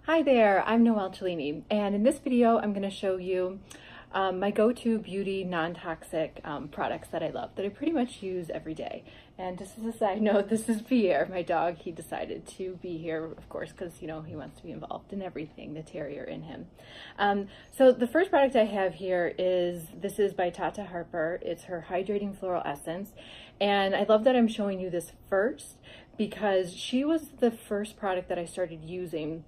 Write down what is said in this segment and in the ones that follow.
Hi there, I'm Noelle Cellini, and in this video I'm going to show you my go-to beauty non-toxic products that I love, that I pretty much use every day. And just as a side note, this is Pierre, my dog. He decided to be here, of course, because, you know, he wants to be involved in everything, the terrier in him. So the first product I have here this is by Tata Harper. It's her Hydrating Floral Essence. And I love that I'm showing you this first because she was the first product that I started using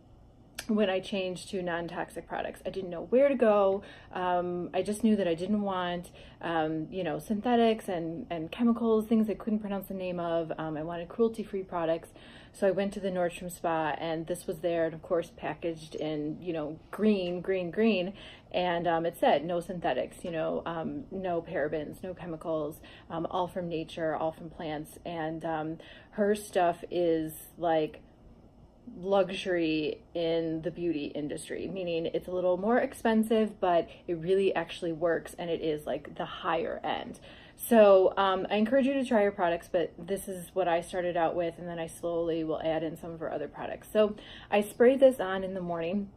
when I changed to non-toxic products. I didn't know where to go. I just knew that I didn't want, you know, synthetics and chemicals, things I couldn't pronounce the name of. I wanted cruelty-free products. So I went to the Nordstrom Spa and this was there, and of course packaged in, you know, green, and it said no synthetics, you know, no parabens, no chemicals, all from nature, all from plants. And her stuff is like luxury in the beauty industry, meaning it's a little more expensive, but it really actually works, and it is like the higher end. So I encourage you to try her products, but this is what I started out with, and then I slowly will add in some of her other products. So I spray this on in the morning,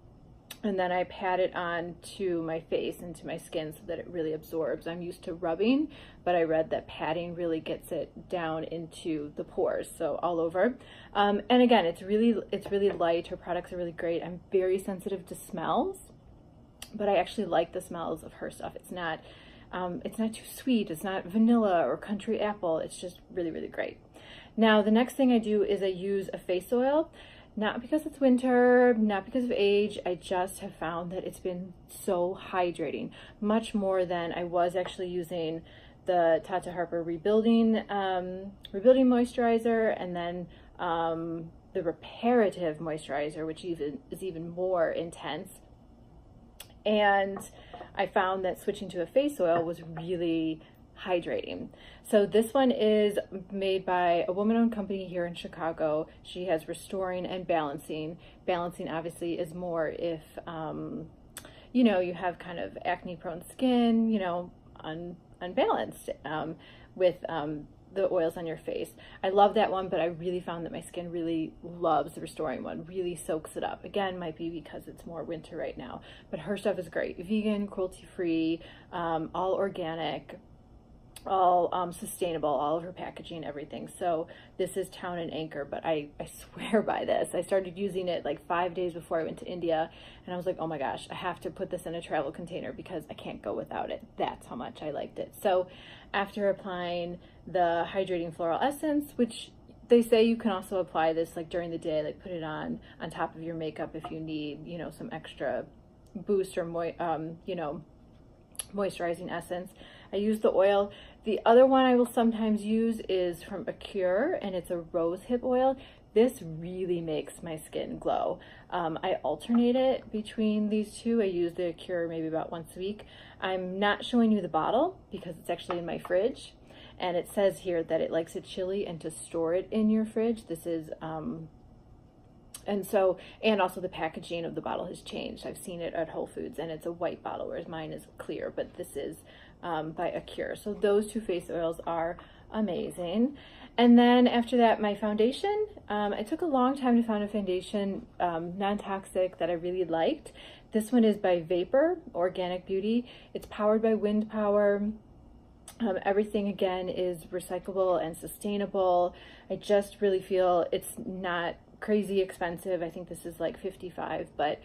and then I pat it on to my face and to my skin so that it really absorbs. I'm used to rubbing, but I read that patting really gets it down into the pores, so all over. And again, it's really light. Her products are really great. I'm very sensitive to smells, but I actually like the smells of her stuff. It's not too sweet. It's not vanilla or country apple. It's just really great. Now, the next thing I do is I use a face oil. Not because it's winter, not because of age, I just have found that it's been so hydrating, much more than I was actually using the Tata Harper Rebuilding Moisturizer, and then the Reparative Moisturizer, which is even more intense. And I found that switching to a face oil was really hydrating. So this one is made by a woman-owned company here in Chicago. She has restoring and balancing. Balancing obviously is more if you know, you have kind of acne-prone skin, you know, unbalanced with the oils on your face. I love that one, but I really found that my skin really loves the restoring one, really soaks it up. Again, might be because it's more winter right now, but her stuff is great. Vegan, cruelty-free, all organic, all sustainable, all of her packaging, everything. So this is Town and Anchor, but I swear by this. I started using it like 5 days before I went to India, and I was like, oh my gosh, I have to put this in a travel container because I can't go without it. That's how much I liked it. So after applying the Hydrating Floral Essence, which they say you can also apply this like during the day, like put it on top of your makeup if you need, you know, some extra boost or you know, moisturizing essence. I use the oil. The other one I will sometimes use is from Acure, and it's a Rosehip Oil. This really makes my skin glow. I alternate it between these two. I use the Acure maybe about once a week. I'm not showing you the bottle because it's actually in my fridge, and it says here that it likes it chilly and to store it in your fridge. This is and also the packaging of the bottle has changed. I've seen it at Whole Foods, and it's a white bottle, whereas mine is clear, but this is by Acure. So those two face oils are amazing. And then after that, my foundation. It took a long time to find a foundation, non-toxic, that I really liked. This one is by Vapor Organic Beauty. It's powered by wind power. Everything again is recyclable and sustainable. I just really feel it's not crazy expensive. I think this is like $55, but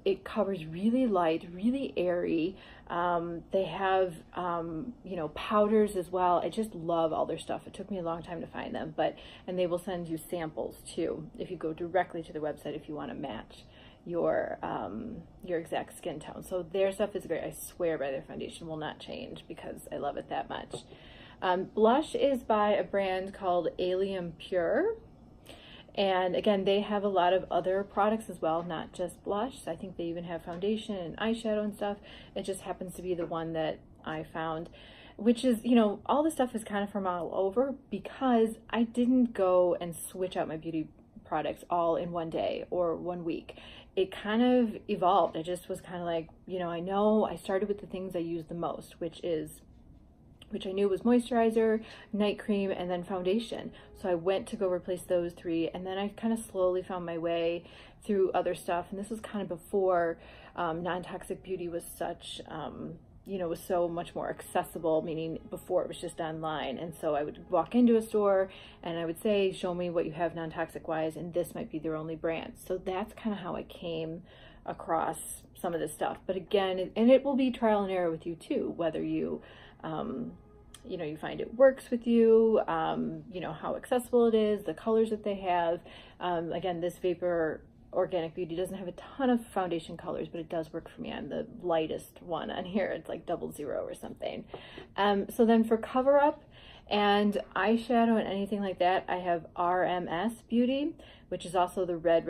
it covers really light, really airy. They have you know, powders as well. I just love all their stuff. It took me a long time to find them, and they will send you samples too if you go directly to the website if you want to match your exact skin tone. So their stuff is great. I swear by their foundation, will not change because I love it that much. Blush is by a brand called Allium Pure. And again, they have a lot of other products as well, not just blush. I think they even have foundation and eyeshadow and stuff. It just happens to be the one that I found, which is, you know, all the stuff is kind of from all over because I didn't go and switch out my beauty products all in one day or 1 week. It kind of evolved. I just was kind of like, you know I started with the things I use the most, which is which I knew was moisturizer, night cream, and then foundation. So I went to go replace those three, and then I kind of slowly found my way through other stuff. And this was kind of before non-toxic beauty was such, you know, was so much more accessible, meaning before it was just online. And so I would walk into a store and I would say, show me what you have non-toxic wise, and this might be their only brand. So that's kind of how I came across some of this stuff. But again, and it will be trial and error with you too, whether you, you know, you find it works with you, you know, how accessible it is, the colors that they have. Again, this Vapor Organic Beauty doesn't have a ton of foundation colors, but it does work for me. I'm the lightest one on here. It's like 00 or something. So then for cover up and eyeshadow and anything like that, I have RMS Beauty, which is also the red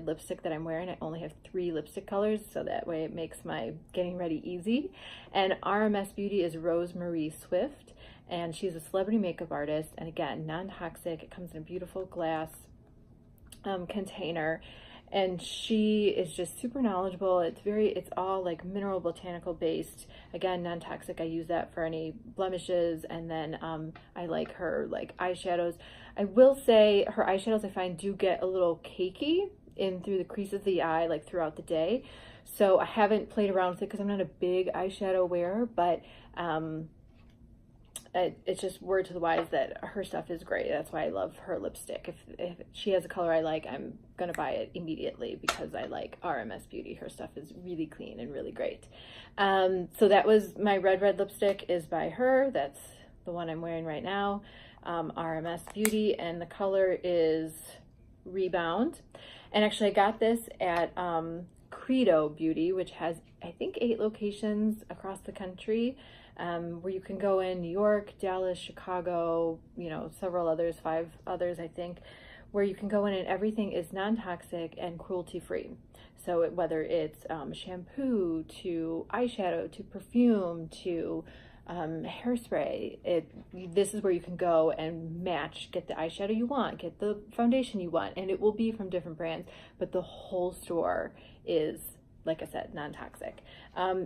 lipstick that I'm wearing. I only have 3 lipstick colors, so that way it makes my getting ready easy. And RMS Beauty is Rosemarie Swift, and she's a celebrity makeup artist. And again, non-toxic. It comes in a beautiful glass container. And she is just super knowledgeable. It's all like mineral botanical based. Again, non-toxic. I use that for any blemishes. And then I like her like eyeshadows. I will say her eyeshadows I find do get a little cakey in through the crease of the eye like throughout the day. So I haven't played around with it because I'm not a big eyeshadow wearer, but it's just word to the wise that her stuff is great. That's why I love her lipstick. If she has a color I like, I'm gonna buy it immediately because I like RMS Beauty. Her stuff is really clean and really great. So that was my red lipstick is by her. That's the one I'm wearing right now, RMS Beauty, and the color is Rebound. And actually I got this at Credo Beauty, which has I think 8 locations across the country. Where you can go in New York, Dallas, Chicago, you know, several others, 5 others, I think, where you can go in and everything is non-toxic and cruelty-free. So whether it's shampoo to eyeshadow to perfume to hairspray, this is where you can go and match, get the eyeshadow you want, get the foundation you want, and it will be from different brands, but the whole store is, like I said, non-toxic.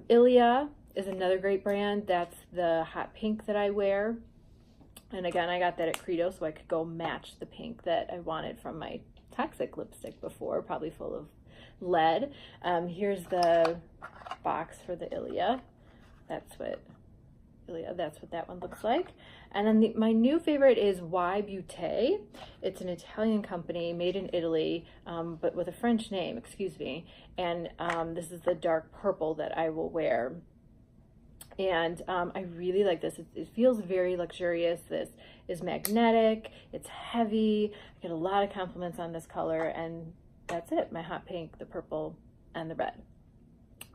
Ilia is another great brand. That's the hot pink that I wear. And again, I got that at Credo, so I could go match the pink that I wanted from my toxic lipstick before, probably full of lead. Here's the box for the Ilia. That's what that one looks like. And then my new favorite is Y Beauté. It's an Italian company made in Italy, but with a French name, excuse me. And this is the dark purple that I will wear. And I really like this. It feels very luxurious. This is magnetic. It's heavy. I get a lot of compliments on this color, and that's it. My hot pink, the purple, and the red.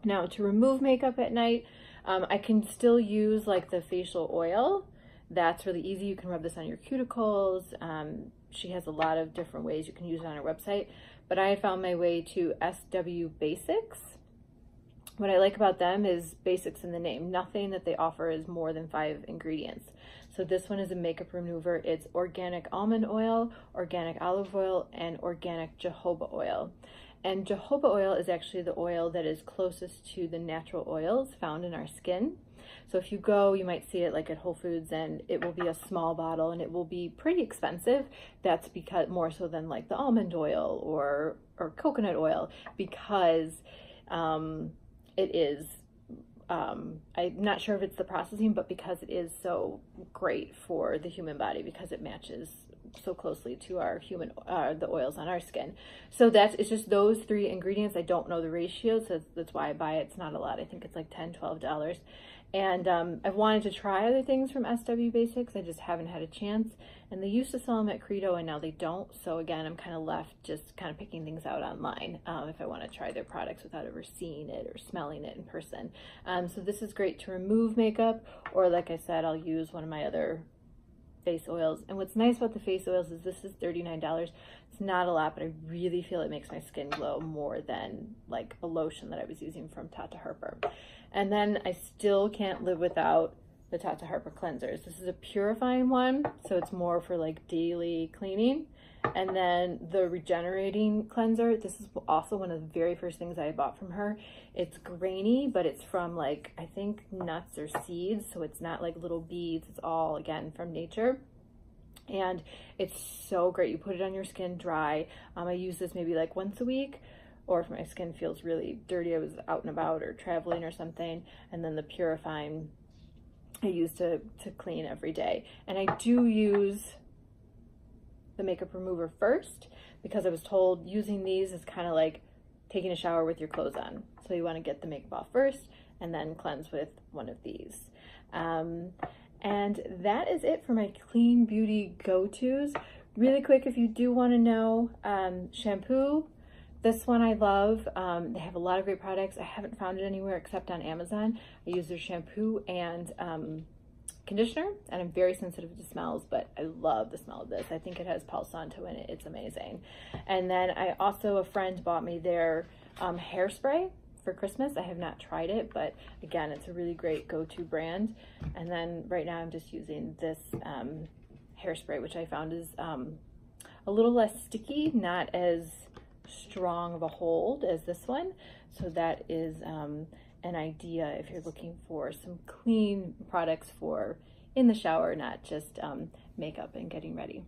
Now, to remove makeup at night, I can still use like the facial oil. That's really easy. You can rub this on your cuticles. She has a lot of different ways you can use it on her website, but I had found my way to SW Basics. What I like about them is basics in the name. Nothing that they offer is more than 5 ingredients. So this one is a makeup remover. It's organic almond oil, organic olive oil, and organic jojoba oil. And jojoba oil is actually the oil that is closest to the natural oils found in our skin. So if you go, you might see it like at Whole Foods, and it will be a small bottle and it will be pretty expensive. That's because more so than like the almond oil or coconut oil, because it is, I'm not sure if it's the processing, but because it is so great for the human body, because it matches so closely to our human, the oils on our skin. So it's just those 3 ingredients. I don't know the ratio, so that's why I buy it. It's not a lot. I think it's like $10, $12. And I've wanted to try other things from SW Basics. I just haven't had a chance. And they used to sell them at Credo, and now they don't. So again, I'm kind of left just kind of picking things out online if I want to try their products without ever seeing it or smelling it in person. So this is great to remove makeup, or like I said, I'll use one of my other face oils. And what's nice about the face oils is this is $39. It's not a lot, but I really feel it makes my skin glow more than like a lotion that I was using from Tata Harper. And then I still can't live without the Tata Harper cleansers. This is a purifying one, so it's more for like daily cleaning. And then the regenerating cleanser, this is also one of the very first things I bought from her. It's grainy, but it's from like, I think nuts or seeds. So it's not like little beads. It's all, again, from nature. And it's so great. You put it on your skin dry. I use this maybe like once a week, or if my skin feels really dirty, I was out and about or traveling or something. And then the purifying I use to clean every day. And I do use the makeup remover first, because I was told using these is kind of like taking a shower with your clothes on. So you want to get the makeup off first and then cleanse with one of these. And that is it for my clean beauty go-tos. Really quick, if you do want to know, shampoo, this one I love. They have a lot of great products. I haven't found it anywhere except on Amazon. I use their shampoo and conditioner, and I'm very sensitive to smells, but I love the smell of this. I think it has Palo Santo in it. It's amazing. And then I also, a friend bought me their hairspray for Christmas. I have not tried it, but again, it's a really great go-to brand. And then right now I'm just using this hairspray, which I found is a little less sticky, not as strong of a hold as this one. So that is an idea if you're looking for some clean products for in the shower, not just makeup and getting ready.